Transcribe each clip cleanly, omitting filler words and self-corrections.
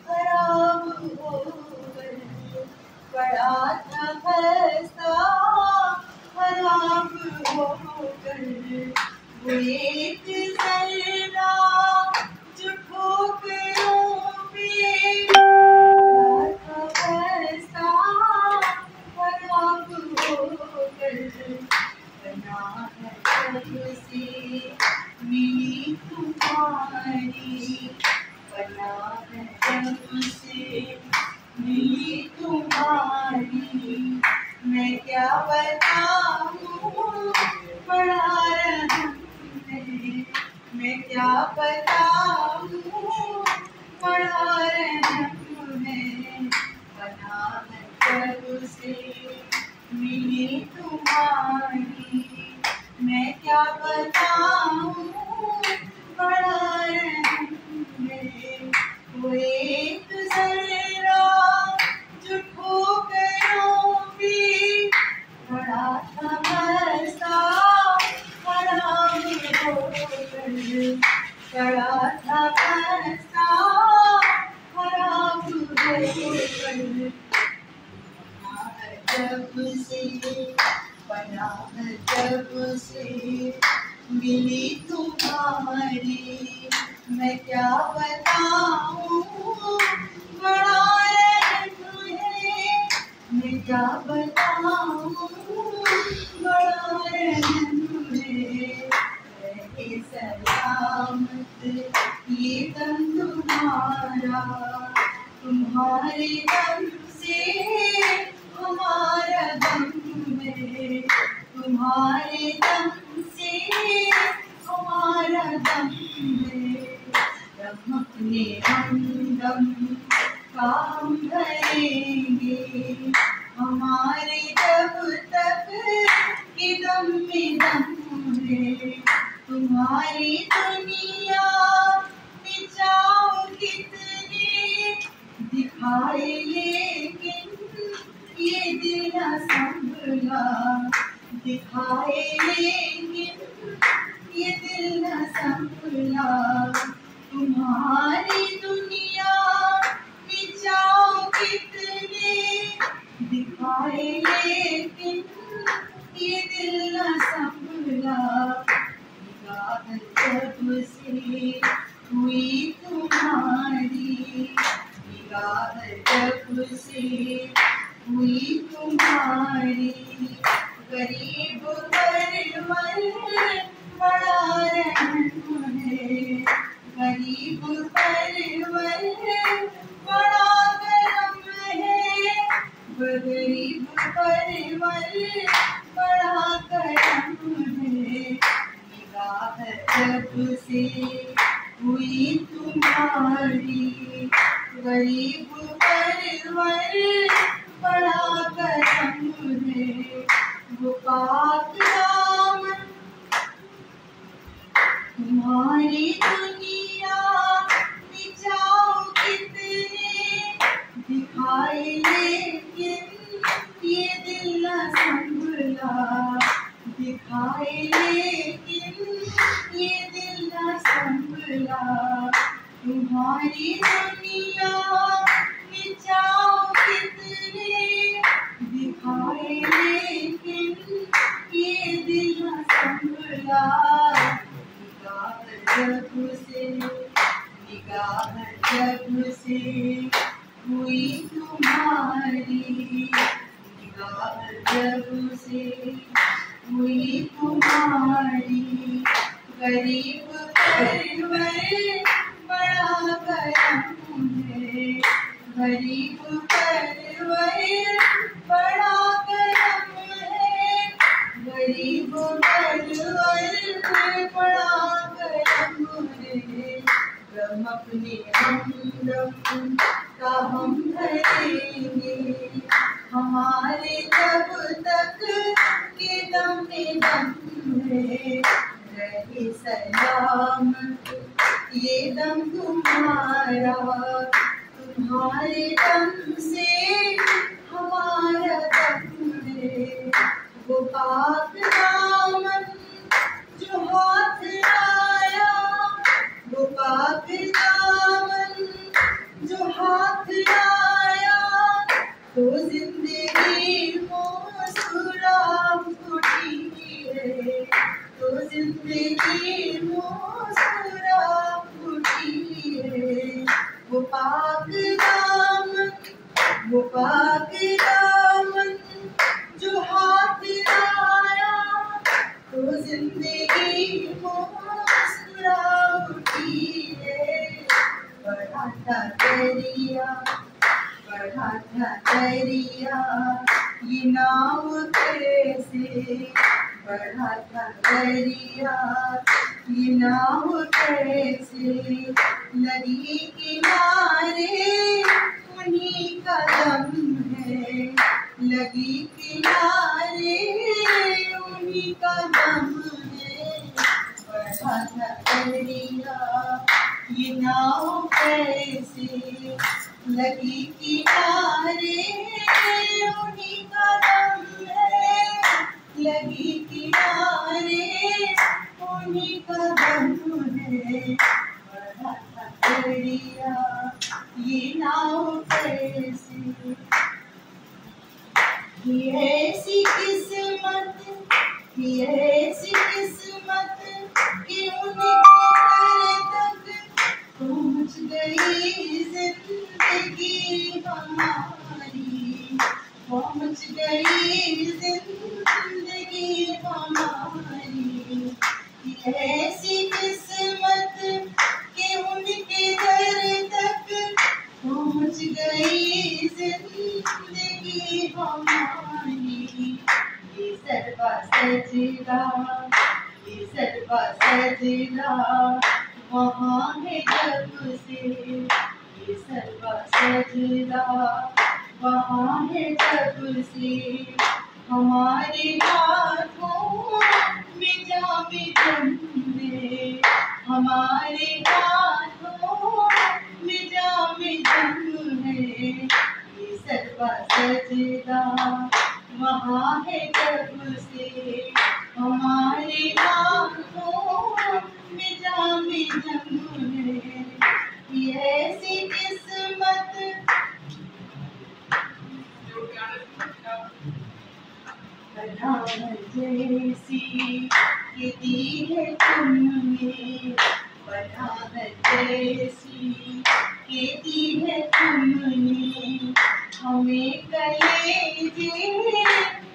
खराब होकर पड़ा था खस्ता खराब होकर वो एक जरा जो ठोकरों पे पड़ा था खस्ता खराब होकर बना है जब से मिली तुम्हारी बना है जब से मिली तुम्हारी मैं क्या बताऊं बड़ा रहम है मैं क्या बताऊं बड़ा रहम है बना है जब से मिली तुम्हारी मैं क्या बताऊं बड़ा रहम है वो एक जरा जो ठोकरों पे पड़ा था खस्ता खराब होकर पड़ा था खस्ता खराब होकर जब से बना है जब से मिली तुम्हारी मैं क्या बताऊं बड़ा रहम है मैं क्या बताऊं बड़ा रहम है रहे सलामत ये दम तुम्हारा तुम्हारे दम से हमारा दम है तुम्हारे दम से हमारा दम है दम अपने हमदम का हम भरेंगे हमारे जब तक के दम में दम है तुम्हारी दुनिया में जाओ कितने दिखाए लेकिन ये दिल न संभला दिखाए लेकिन ये दिल न संभला तुम्हारी दुनिया में जाओ कितने दिखाए लेकिन ये दिल न संभला निगाह जब से हुई तुम्हारी निगाह जब से हुई तुम्हारी गरीब परवर बड़ा रहम है गरीब परवर बड़ा करम है गरीब परवर बड़ा करम है निगाह जब से हुई तुम्हारी गरीब परवर बड़ा करम है वो पाक दामन तुम्हारी दुनिया में जाओ कितने दिखाए लेकिन ये दिल न संभला दिखाए लेकिन ये दिल न संभला तुम्हारी दुनिया में जाओ कितने दिखाए लेकिन ये दिल न संभला निगाह जब से हुई तुम्हारी निगाह जब से हुई तुम्हारी गरीब परवर बड़ा करम है गरीब परवर बड़ा करम है गरीब परवर बड़ा करम है गम अपने हमदम का हम भरेंगे हमारे जब तक के दम में दम है रहे सलामत ये दम तुम्हारा तुम्हारे दम से हमारा दम है वो पाक दामन जो हाथ आया वो पाक दामन था दरिया, बढ़ा था दरिया, ये नाव कैसे बढ़ा था दरिया, ये नाव कैसे लगी किनारे उन्हीं का दम है, लगी किनारे उन्हीं का दम है, बढ़ा था दरिया, ये नाव कैसे लगी किनारे उन्हीं का दम है, लगी किनारे उन्हीं का दम है, बढ़ा था दरिया, ये नाव कैसे। ये ऐसी किस्मत, ये ऐसी किस्मत कि उनके दर तक पहुँच गई जिंदगी हमारी, पहुँच गई जिंदगी हमारी। ये ऐसी किस्मत कि उनके दर तक पहुँच गई जिंदगी हमारी। ये सरवा सजदा, ये सरवा सजदा वहाँ है जब से, ये सरवा सजदा वहाँ है जब से, हमारे हाथों में जामे जन्मे, हमारे हाथों में जामे जन्मे, ये सरवा सजदा वहाँ है जब से, हमारे हाथों में जामे जन्मे। ये ऐसी किस्मत बनान जैसी ये दी है तुमने, बनान जैसी ये दी है तुमने, हमें कलेजे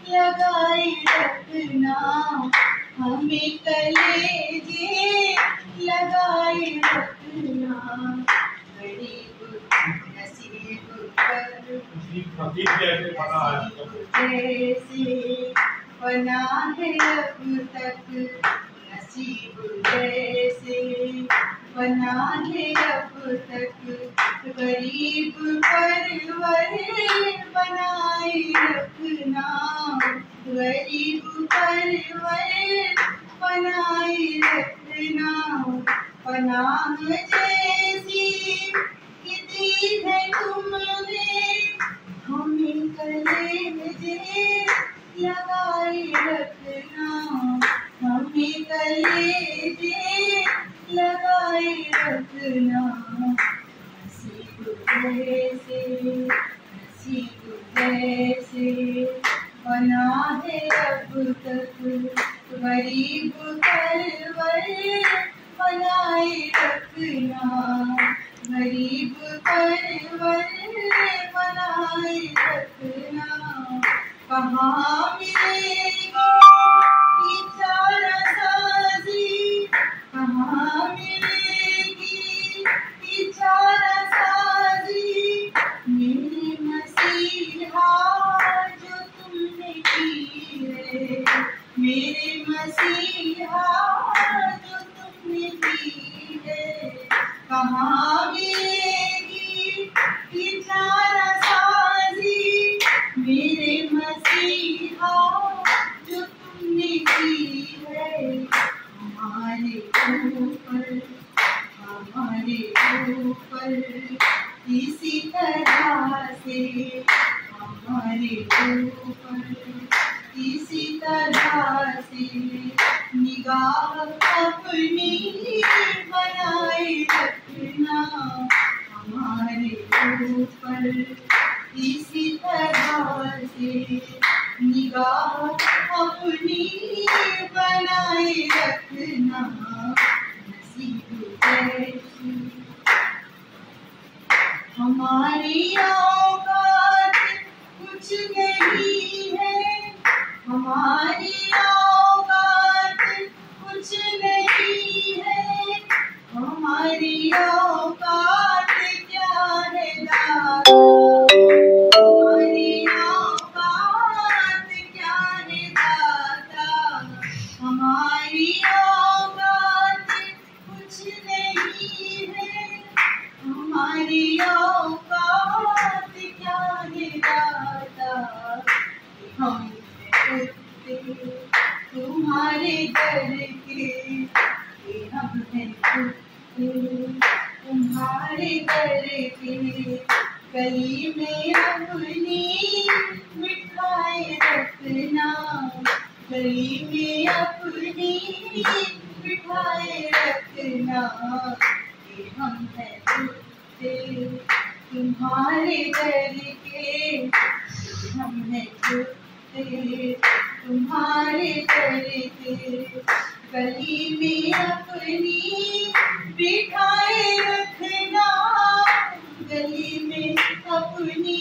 लगाए रखना, हमें कलेजे लगाए रखना, गरीब नसीब पर जैसे बना है अब तक, नसीब जैसे बना है अब तक, गरीब परवर बनाए रखना, गरीब परवर बनाए रखना, पनाह जैसी दी है तुमने, हमें कलेजे लगाए रखना, हमें कलेजे लगाए रखना, नसीब जैसे, नसीब जैसे बना है अब तक, गरीब परवर बनाए रखना, गरीब परवर बनाए रखना। कहाँ मिलेगी ये चारासाजी, कहाँ मिलेगी ये चारासाजी, मेरे मसीहा जो तुमने की है, मेरे मसीहा जो तुमने की है, कहाँ मिलेगी ये चारासाजी, मेरे मसीहा जो तुमने की है, हमारे ऊपर, हमारे ऊपर इसी तरह से, हमारे ऊपर इसी तरह से निगाह अपनी बनाए रखना, हमारे ऊपर इसी तरह से निगाह अपनी बनाए रखना, नसीब जैसी हमारी औकात कुछ नहीं है, हमारी औकात कुछ नहीं है, हमारी औकात गली में अपनी बिठाए रखना, गली में अपनी बिठाए रखना। कि हम हैं झूठे तुम्हारे डर के, हम हैं झूठे तुम्हारे डर के। गली में अपनी बिठाए रखना, गली में अपनी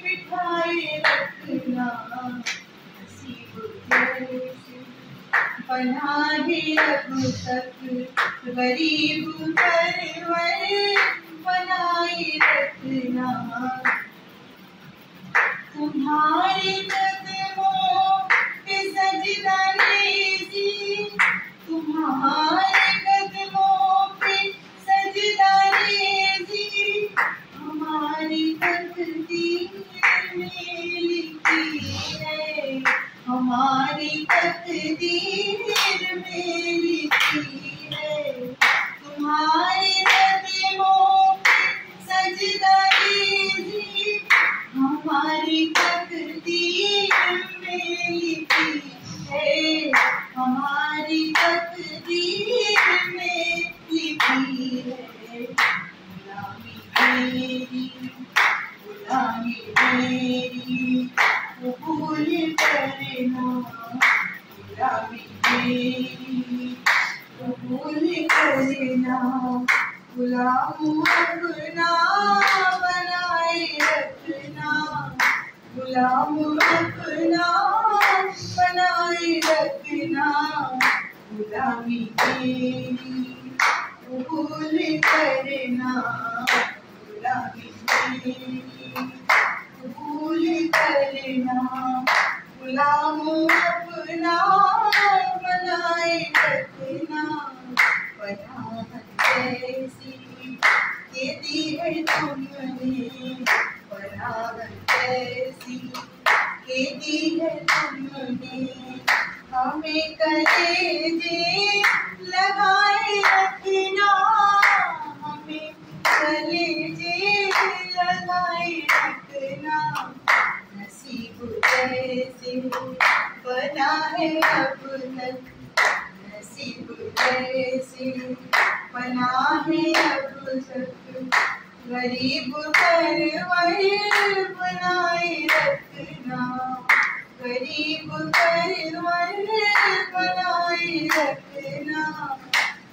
बिठाए रखना। नसीब जैसे बना है अब तक, गरीब परवर बनाए रखना। तुम्हारे कदमों पे सजदा रेज़ी, तुम्हारे कदमों पे सजदा रेज़ी। हमारी तकदीर में लिखी है, हमारी तकदीर में लिखी है। तुम्हारे कदमों पे सजदा रेज़ी, हमारी तकदीर में लिखी है, हमारी तकदीर में लिखी है। गुलामी मेरी, गुलामी मेरी कबूल करना, गुलामी मेरी कबूल करना। गुलाम अपना बनाए रखना, गुलाम अपना बनाए रखना। गुलामी मेरी कबूल करना, गुलामी मेरी कबूल करना। गुलाम अपना बनाए रखना। पनाह कैसी के दी है तुमने, पनाह कैसी के दी है तुमने। हमें कलेजे लगाए रखना, हमें कलेजे लगाए रखना। नसीब जैसे बना है अब तक, नसीब जैसे बना है अब तक। गरीब परवर बनाए रखना, गरीब परवर बनाए रखना।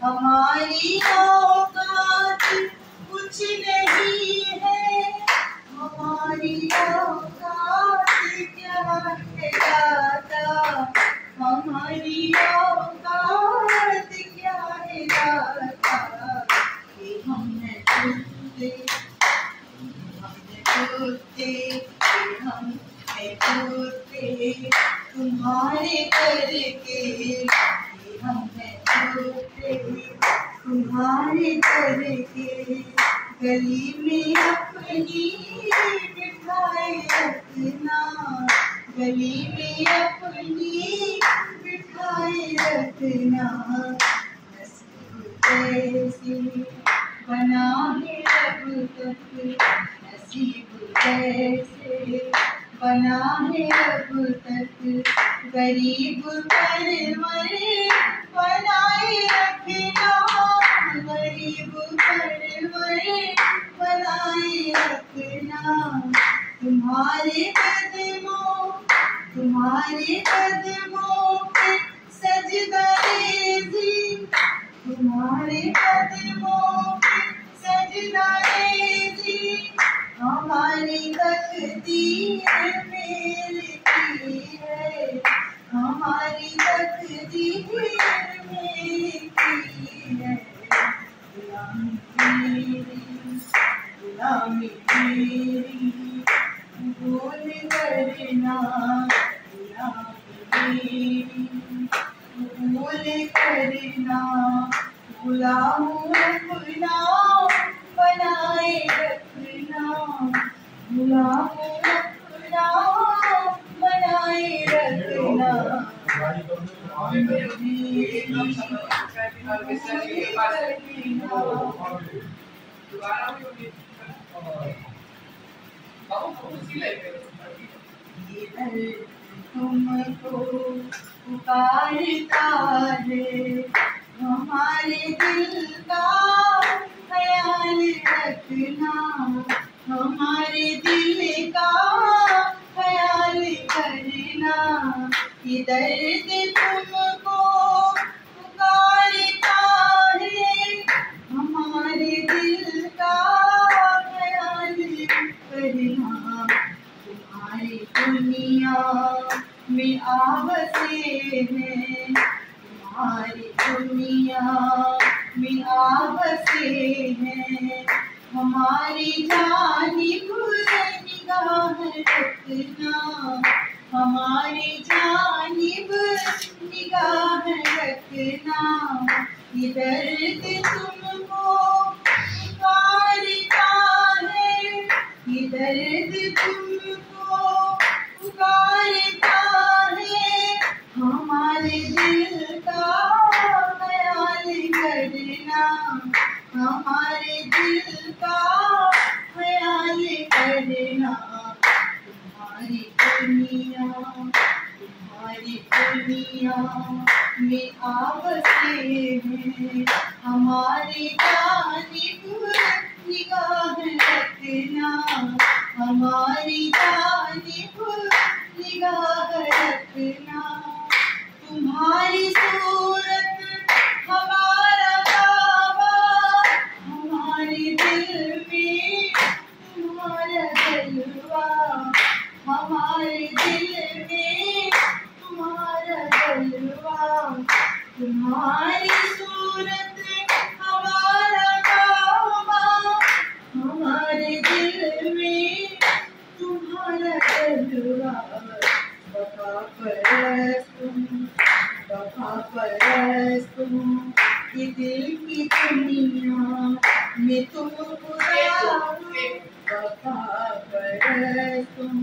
हमारी औकात कुछ नहीं है, हमारी औकात क्या है दाता, हमारी औकात क्या है दाता। कि हम हैं झूठे, हम हैं झूठे, हम हैं झूठे तुम्हारे करके। हम हैं झूठे तुम्हारे करके। गली में अपनी बिठाए रखना, गली में अपनी बिठाए रखना। नसीब जैसे बना है अब तक, नसीब जैसे बना है अब तक। गरीब परवर बनाए रखना, गरीब परवर बनाए रखना। तुम्हारे कदमों पे सजदा रेज़ी, तुम्हारे कदमों पे सजदा रेज़ी। हमारी तकदीर में लिखी है, हमारी तकदीर में लिखी है। गुलामी मेरी, गुलामी मेरी कबूल करना, गुलामी मेरी कबूल करना। गुलाम अपना बनाए रखना, गुलाम अपना बनाए रखना। इधर तुमको पुकारता है, हमारे दिल का ख्याल रखना, हमारे दिल का ख्याल करना। ये दर्द तुमको पुकारता है, हमारे दिल का ख्याल करना। तुम्हारी दुनिया में आबसे हैं, तुम्हारी दुनिया में आबसे हैं, हमारी जानिब निगाह रखना, हमारी जानिब निगाह रखना। ये दर्द तुमको पुकारता है, ये दर्द तुमको पुकारता है, हमारे दिल का ख्याल करना, हमारे दिल का ख्याल करना। तुम्हारी दुनिया में आबसे हैं, हमारी जानिब निगाह रखना, हमारी जानिब निगाह रखना। तुम्हारी सूरत हमारा काबा, हमारे दिल में तुम्हारा जलवा, हमारे दिल में तुम्हारा जलवा। तुम्हारी सूरत हमारा काबा, हमारे दिल में तुम्हारा जलवा। वफा परस्त तुम, ये दिल की दुनिया में तुम खुदा हो। वफा परस्त तुम,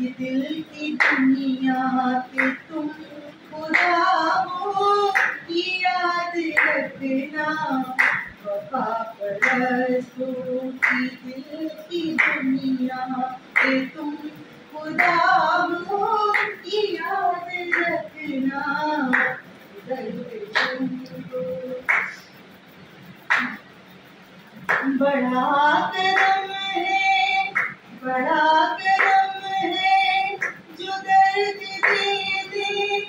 ये दिल की दुनिया पे तुम खुदा हो, ये याद रखना। वफा परस्त तुम, ये दिल की दुनिया पे तुम खुदा हो, ये याद रखना। बड़ा करम है, बड़ा करम है, जो दर्द दे दे।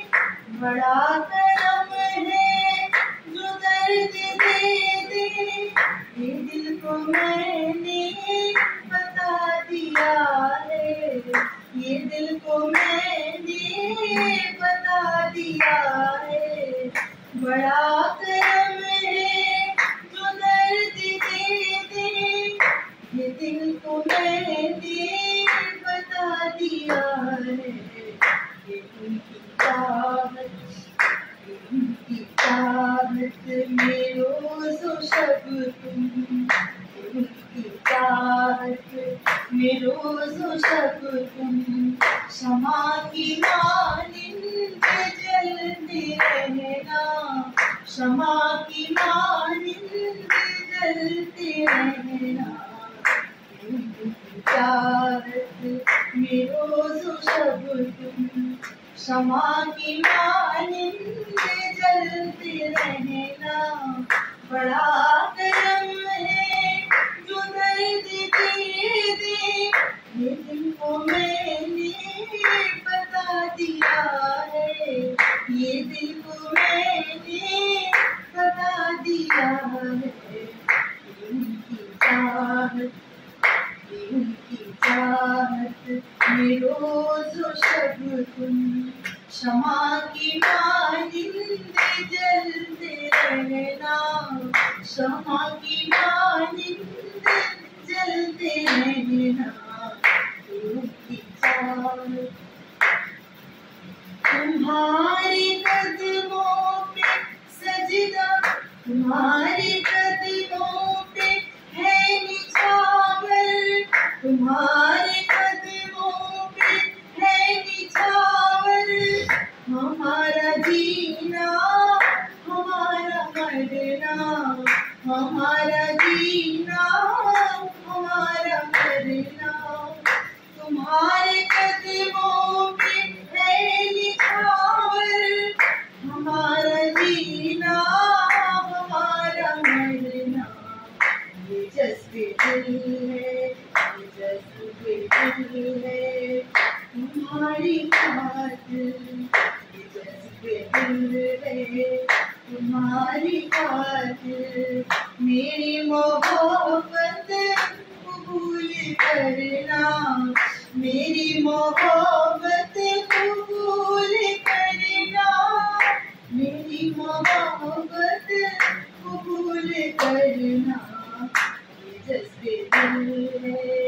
बड़ा करम है, जो दर्द दे दे। ये दिल को मैंने बता दिया है, ये दिल को मैंने बता दिया है। बड़ा करम है, जो दर्द दे दे। ये दिल को मैंने बता दिया है। ये उनकी चाहत, ये उनकी चाहत में रोज़ो शब तुम, ये उनकी चाहत में रोज़ो शब तुम। शमा की मानिंद जलते रहना, शमा की मानिंद जलते रहना। चाहत में रोज़ो शब तुम, शमा की मानिंद जलते रहना। बड़ा करम है, जो दर्द दे दे। ये दिल को मैंने बता दिया है, ये दिल को मैंने बता दिया है। उनकी चाहत, उनकी चाहत में रोज़ो शब तुम। शमा की मानिंद जलते रहना, शमा की मानिंद जलते रहना। उनकी चाहत, तुम्हारे कदमों पे सजदा, तुम्हारे कदमों पे है निछावर, तुम्हारे कदमों पे है निछावर। हमारा जीना, हमारा मरना, हमारा जीना, हमारा मरना। नहीं है, ये जज्बे दिल है तुम्हारी खातिर, ये जज्बे दिल है तुम्हारी खातिर। मेरी मोहब्बत कबूल करना, मेरी मोहब्बत कबूल करना, मेरी मोहब्बत कबूल करना, ये जज्बे दिल है